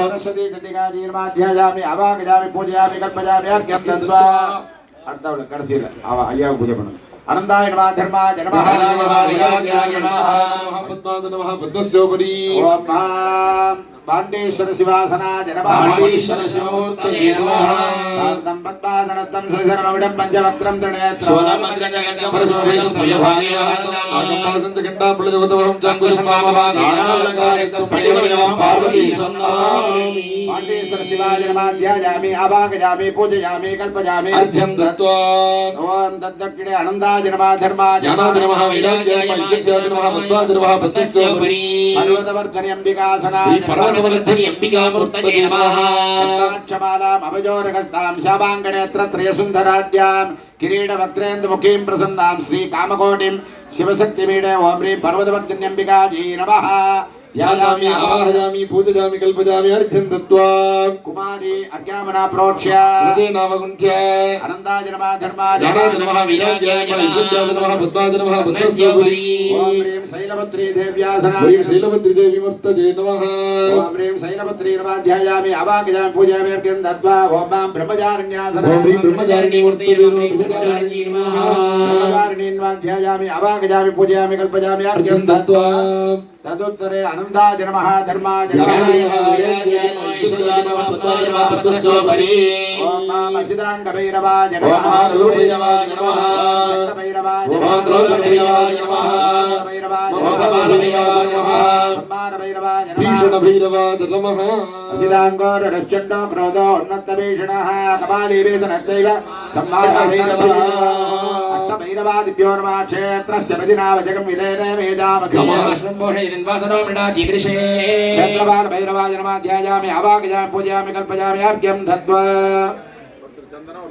सरस्वती चंडिका जीर्माध्यायामि अवागजामि पूजयामि कल्पयामि अर्घ्यं दत्वा अर्थवल कड़सील अय्या पूजा पण्णु अनंताय नमः धर्माय नमः विराजाय नमः पद्माय नमः पद्मस्योपरि ओम पाण्डेश्वर शिवासनाय नमः पाण्डेश्वर शिवमूर्तये नमः शान्तं पद्मासनस्थं ससरमविडं पंचवक्त्रं त्रिनेत्रं सोनमद्रजगड्डं परशुभेदं श्रीभागेयं घण्टां प्रजोतवहं चाङ्कुशं वामभागेनालङ्कारितं परिवर्णं पार्वती सन्नामि पाण्डेश्वर शिवाय नमः ध्यायामि आवाहयामि पूजयामि कल्पयामि अर्घ्यं दत्वा ओम दद्दक्षिणे अनन्ताय नमः धर्माय नमः विराजाय नमः पद्माय नमः पद्मस्योपरि पर्वतवर्धनि अंबिकासनाय पर्वतवर्धनि अंबिकामूर्तये नमः क्षमालाम् अभजोरगस्तां शावाङ्गनेत्रत्रयसुन्दराढ्यां किरीटवक्त्रेन्दुमुखीं प्रसन्नां श्रीकामकोटिं शिवशक्तिमीडे ओं ह्रीं पर्वतवर्धनि अंबिकायै नमः यायामि आवाहयामि पूजयामि कल्पयामि अर्घ्यं दत्वा कुमारी अर्घ्यामना प्रोक्ष्य नदे नावगुण्ठ्य अनन्ताय नमः धर्माय नमः विराजाय नमः ईश्वराय नमः पद्माय नमः पद्मस्योपरि ओं ह्रीं शैलपुत्री देव्यासनाय ह्रीं शैलपुत्री देवी मूर्तये नमः ओं ह्रीं शैलपुत्री नमः ध्यायामि आवाहयामि पूजयामि अर्घ्यं दत्वा ओं मां ब्रह्मचारिण्यासनाय ओं ह्रीं ब्रह्मचारिणी मूर्तये नमः ब्रह्मचारिणी नमः ध्यायामि आवाहयामि पूजयामि कल्पयामि अर्घ्यं दत्वा तदुत्तरे अनन्ताय नमः धर्माय नमः पद्मस्योपरि ओम मां असिताङ्गभैरवाय नमः रूपभैरवाय नमः चक्रभैरवाय नमः द्रौपदभैरवाय नमः भैरवाय नमः सम्मानभैरवाय नमः भीषणभैरवाय नमः असिताङ्गोरश्चण्डो क्रोधो उन्नतभीषणः कपालीवेदनश्चैव सम्मानभैरवः अष्टभैरवादिभ्यो नमः क्षेत्रस्य मदिनावजगं विदेने मेजामखि क्षेत्रपाल भैरवाय नमः ध्यायामि आवाहयामि पूजयामि कल्पयामि अर्घ्यं दत्वा चंदन और